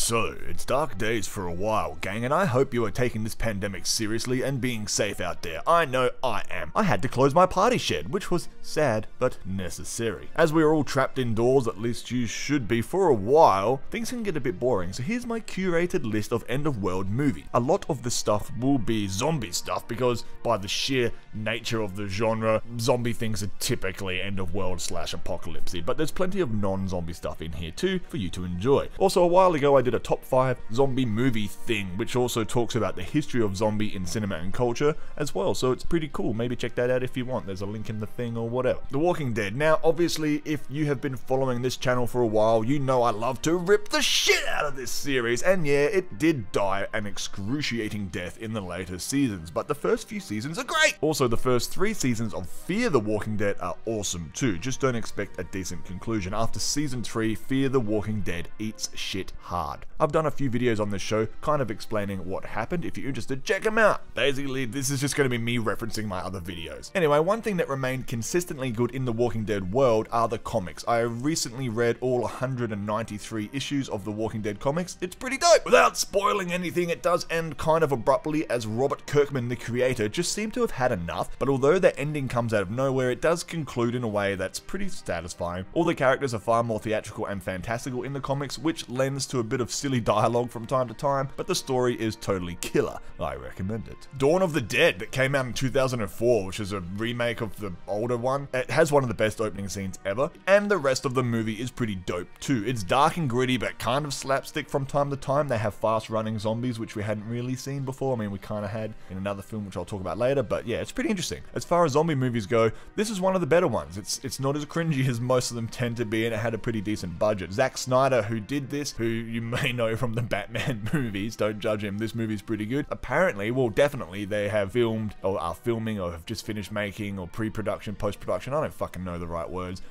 So, it's dark days for a while, gang, and I hope you are taking this pandemic seriously and being safe out there. I know I am. I had to close my party shed, which was sad, but necessary. As we are all trapped indoors, at least you should be for a while, things can get a bit boring, so here's my curated list of end-of-world movies. A lot of the stuff will be zombie stuff, because by the sheer nature of the genre, zombie things are typically end-of-world / apocalypsy, but there's plenty of non-zombie stuff in here too, for you to enjoy. Also, a while ago I did a top 5 zombie movie thing, which also talks about the history of zombie in cinema and culture as well, so it's pretty cool. Maybe check that out if you want. There's a link in the thing or whatever. The Walking Dead. Now, obviously, if you have been following this channel for a while, you know I love to rip the shit out of this series, and yeah, it did die an excruciating death in the later seasons, but the first few seasons are great! Also, the first 3 seasons of Fear the Walking Dead are awesome too, just don't expect a decent conclusion. After season 3, Fear the Walking Dead eats shit hard. I've done a few videos on this show kind of explaining what happened. If you're interested, check them out. Basically, this is just going to be me referencing my other videos. Anyway, one thing that remained consistently good in the Walking Dead world are the comics. I recently read all 193 issues of the Walking Dead comics. It's pretty dope. Without spoiling anything, it does end kind of abruptly, as Robert Kirkman, the creator, just seemed to have had enough, but although the ending comes out of nowhere, it does conclude in a way that's pretty satisfying. All the characters are far more theatrical and fantastical in the comics, which lends to a bit of silly dialogue from time to time, but the story is totally killer. I recommend it. Dawn of the Dead, that came out in 2004, which is a remake of the older one. It has one of the best opening scenes ever, and the rest of the movie is pretty dope too. It's dark and gritty, but kind of slapstick from time to time. They have fast running zombies, which we hadn't really seen before. I mean, we kind of had in another film, which I'll talk about later, but yeah, it's pretty interesting. As far as zombie movies go, this is one of the better ones. It's not as cringy as most of them tend to be, and it had a pretty decent budget. Zack Snyder, who did this, who you may know from the Batman movies, don't judge him, this movie's pretty good. Apparently, well, definitely, they have filmed, or are filming, or have just finished making, or pre-production, post-production, I don't fucking know the right words,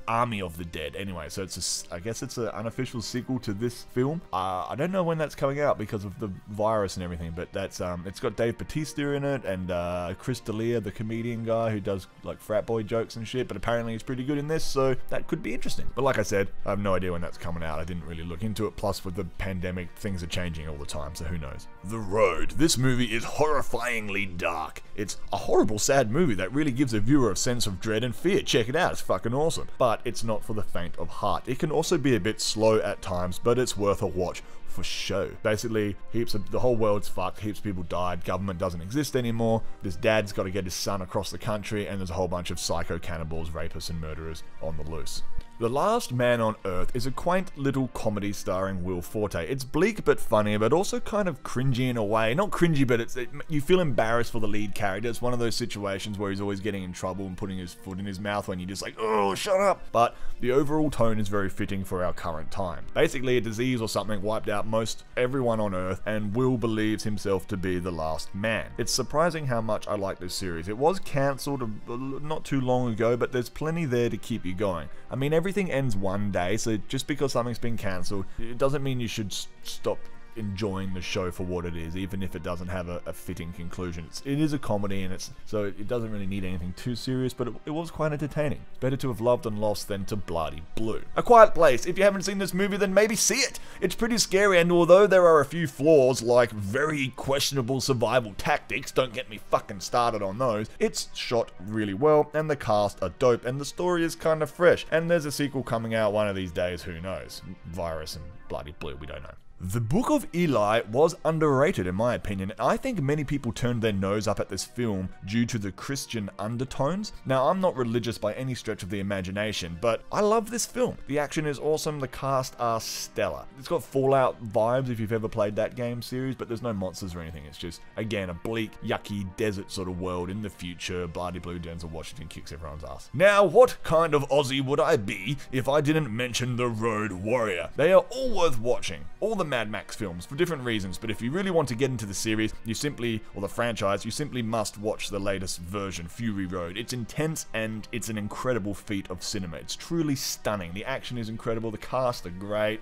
Army of the Dead. Anyway, so I guess it's an unofficial sequel to this film. I don't know when that's coming out because of the virus and everything, but that's it's got Dave Bautista in it, and Chris D'Elia, the comedian guy who does like frat boy jokes and shit, but apparently he's pretty good in this, so that could be interesting. But like I said, I have no idea when that's coming out. I didn't really look into it, plus with the pandemic, things are changing all the time, so who knows. The Road. This movie is horrifyingly dark. It's a horrible, sad movie that really gives a viewer a sense of dread and fear. Check it out, it's fucking awesome. But it's not for the faint of heart. It can also be a bit slow at times, but it's worth a watch for show. Basically, the whole world's fucked, heaps of people died, government doesn't exist anymore, this dad's got to get his son across the country, and there's a whole bunch of psycho cannibals, rapists, and murderers on the loose. The Last Man on Earth is a quaint little comedy starring Will Forte. It's bleak but funny, but also kind of cringy in a way. Not cringy, but you feel embarrassed for the lead character. It's one of those situations where he's always getting in trouble and putting his foot in his mouth when you're just like, oh, shut up. But the overall tone is very fitting for our current time. Basically, a disease or something wiped out most everyone on Earth, and Will believes himself to be the last man. It's surprising how much I like this series. It was cancelled not too long ago, but there's plenty there to keep you going. I mean, everything ends one day, so just because something's been cancelled, it doesn't mean you should stop enjoying the show for what it is, even if it doesn't have a fitting conclusion. It is a comedy, and so it doesn't really need anything too serious, but it was quite entertaining. Better to have loved and lost than to bloody blue. A Quiet Place. If you haven't seen this movie, then maybe see it. It's pretty scary, and although there are a few flaws, like very questionable survival tactics, don't get me fucking started on those, it's shot really well, and the cast are dope, and the story is kind of fresh, and there's a sequel coming out one of these days, who knows? Virus and bloody blue, we don't know. The Book of Eli was underrated in my opinion. I think many people turned their nose up at this film due to the Christian undertones. Now, I'm not religious by any stretch of the imagination, but I love this film. The action is awesome, the cast are stellar. It's got Fallout vibes if you've ever played that game series, but there's no monsters or anything. It's just, again, a bleak, yucky, desert sort of world in the future. Bloody blue, Denzel Washington kicks everyone's ass. Now, what kind of Aussie would I be if I didn't mention The Road Warrior? They are all worth watching. All the Mad Max films for different reasons, but if you really want to get into the series, or the franchise, you simply must watch the latest version, Fury Road. It's intense and it's an incredible feat of cinema. It's truly stunning. The action is incredible. The cast are great.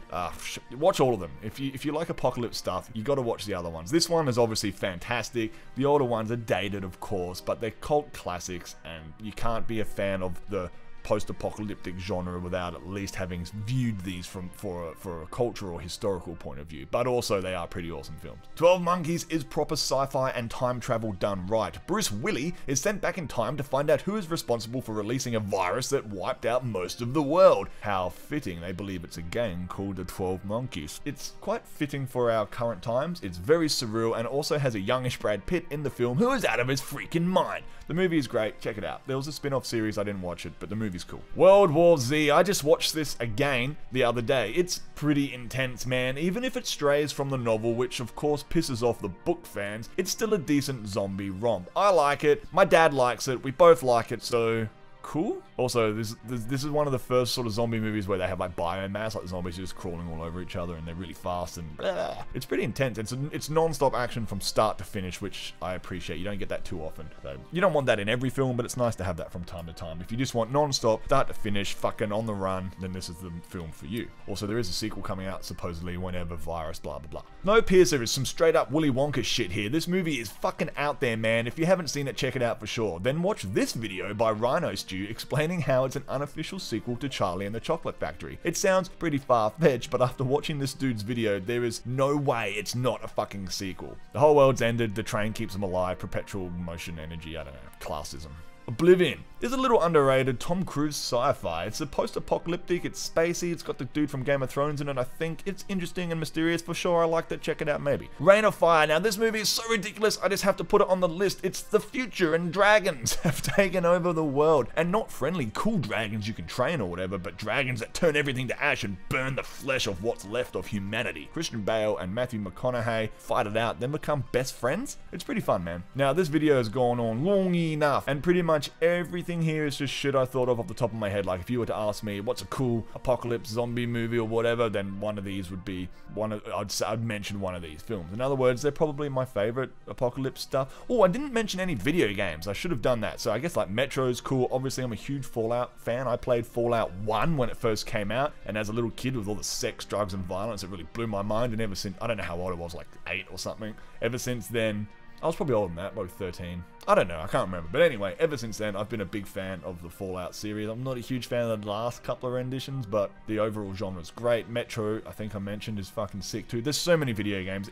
Watch all of them. If you like apocalypse stuff, you got to watch the other ones. This one is obviously fantastic. The older ones are dated, of course, but they're cult classics, and you can't be a fan of the post-apocalyptic genre without at least having viewed these for a cultural or historical point of view, but also they are pretty awesome films. 12 Monkeys is proper sci-fi and time travel done right. Bruce Willis is sent back in time to find out who is responsible for releasing a virus that wiped out most of the world. How fitting, they believe it's a gang called the 12 Monkeys. It's quite fitting for our current times, it's very surreal, and also has a youngish Brad Pitt in the film who is out of his freaking mind. The movie is great, check it out. There was a spin-off series, I didn't watch it, but the movie's cool. World War Z, I just watched this again the other day. It's pretty intense, man. Even if it strays from the novel, which of course pisses off the book fans, it's still a decent zombie romp. I like it, my dad likes it, we both like it, so cool. Also, this is one of the first sort of zombie movies where they have like biomass, like the zombies just crawling all over each other and they're really fast and it's pretty intense. It's non-stop action from start to finish, which I appreciate. You don't get that too often. So you don't want that in every film, but it's nice to have that from time to time. If you just want non-stop, start to finish, fucking on the run, then this is the film for you. Also, there is a sequel coming out supposedly whenever virus, blah blah blah. No Piercer is some straight up Willy Wonka shit here. This movie is fucking out there, man. If you haven't seen it, check it out for sure. Then watch this video by Rhino Stew explaining how it's an unofficial sequel to Charlie and the Chocolate Factory. It sounds pretty far-fetched, but after watching this dude's video, there is no way it's not a fucking sequel. The whole world's ended, the train keeps them alive, perpetual motion energy, I don't know, classism. Oblivion is a little underrated Tom Cruise sci-fi. It's a post-apocalyptic, it's spacey, it's got the dude from Game of Thrones in it, I think. It's interesting and mysterious for sure, I like that, check it out maybe. Reign of Fire, now this movie is so ridiculous, I just have to put it on the list. It's the future and dragons have taken over the world. And not friendly, cool dragons you can train or whatever, but dragons that turn everything to ash and burn the flesh of what's left of humanity. Christian Bale and Matthew McConaughey fight it out, then become best friends? It's pretty fun, man. Now this video has gone on long enough, and pretty much everything here is just shit I thought of off the top of my head. Like if you were to ask me what's a cool apocalypse zombie movie or whatever, then one of these would be I'd mention one of these films. In other words, they're probably my favorite apocalypse stuff. Oh, I didn't mention any video games. I should have done that. So I guess like Metro's cool. Obviously, I'm a huge Fallout fan. I played Fallout 1 when it first came out, and as a little kid with all the sex, drugs, and violence, it really blew my mind. And ever since, I don't know how old I was, like 8 or something. Ever since then, I was probably older than that, probably 13. I don't know, I can't remember. But anyway, ever since then, I've been a big fan of the Fallout series. I'm not a huge fan of the last couple of renditions, but the overall genre is great. Metro, I think I mentioned, is fucking sick too. There's so many video games.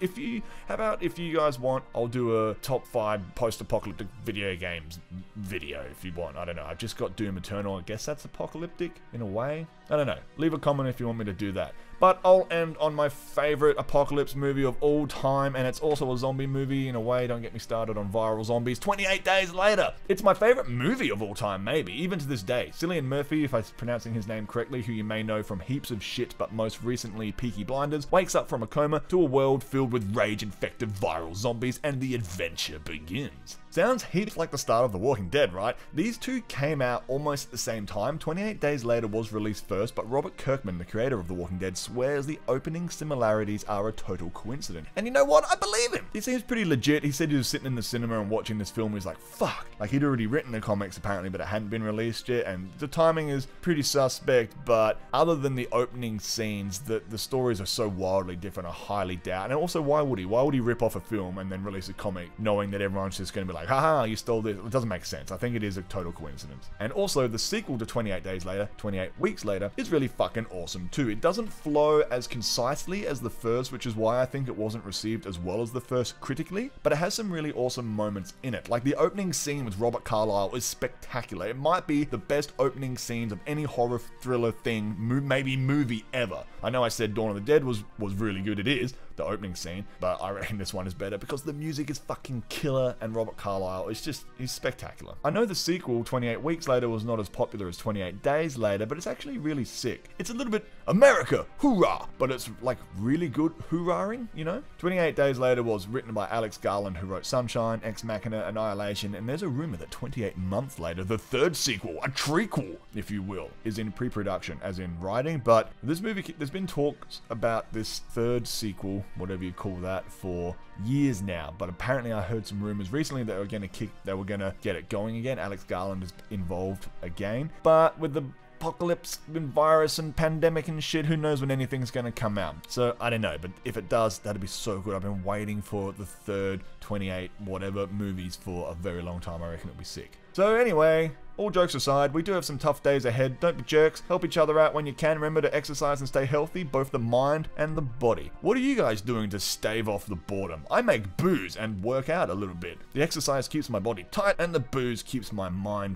How about if you guys want, I'll do a top 5 post-apocalyptic video games video if you want. I don't know, I've just got Doom Eternal. I guess that's apocalyptic in a way. I don't know. Leave a comment if you want me to do that. But I'll end on my favorite apocalypse movie of all time, and it's also a zombie movie in a way. Don't get me started on viral zombies. 28 Days Later. It's my favorite movie of all time, maybe, even to this day. Cillian Murphy, if I'm pronouncing his name correctly, who you may know from heaps of shit, but most recently Peaky Blinders, wakes up from a coma to a world filled with rage-infected viral zombies, and the adventure begins. Sounds heaps like the start of The Walking Dead, right? These two came out almost at the same time. 28 Days Later was released first, but Robert Kirkman, the creator of The Walking Dead, swears the opening similarities are a total coincidence. And you know what? I believe him! He seems pretty legit. He said he was sitting in the cinema and watching this film. He was like, fuck. Like, he'd already written the comics apparently, but it hadn't been released yet, and the timing is pretty suspect, but other than the opening scenes, the stories are so wildly different, I highly doubt. And also, why would he? Why would he rip off a film and then release a comic knowing that everyone's just going to be like, haha, you stole this? It doesn't make sense. I think it is a total coincidence. And also, the sequel to 28 Days Later, 28 Weeks Later, is really fucking awesome too. It doesn't flow as concisely as the first, which is why I think it wasn't received as well as the first critically, but it has some really awesome moments in it. Like the opening scene with Robert Carlyle is spectacular. It might be the best opening scenes of any horror thriller thing, maybe movie ever. I know I said Dawn of the Dead was really good. It is, the opening scene, but I reckon this one is better because the music is fucking killer and Robert Carlyle is just, he's spectacular. I know the sequel, 28 Weeks Later, was not as popular as 28 Days Later, but it's actually really sick. It's a little bit America, hoorah, but it's like really good hoorahing, you know? 28 Days Later was written by Alex Garland, who wrote Sunshine, Ex Machina, Annihilation, and there's a rumor that 28 months later, the third sequel, a trequel, if you will, is in pre-production, as in writing, but this movie, there's been talks about this third sequel, whatever you call that, for years now, but apparently I heard some rumors recently that they were gonna get it going again. Alex Garland is involved again, but with the apocalypse and virus and pandemic and shit, who knows when anything's gonna come out. So I don't know, but if it does, that'd be so good. I've been waiting for the third 28 whatever movies for a very long time. I reckon it'll be sick. So anyway, all jokes aside, we do have some tough days ahead. Don't be jerks. Help each other out when you can. Remember to exercise and stay healthy, both the mind and the body. What are you guys doing to stave off the boredom? I make booze and work out a little bit. The exercise keeps my body tight and the booze keeps my mind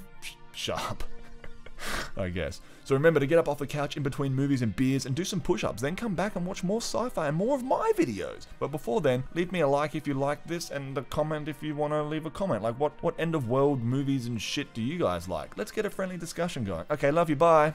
sharp. I guess. So remember to get up off the couch in between movies and beers and do some push-ups, then come back and watch more sci-fi and more of my videos. But before then, leave me a like if you like this and a comment if you want to leave a comment. Like what end of world movies and shit do you guys like? Let's get a friendly discussion going. Okay, love you, bye.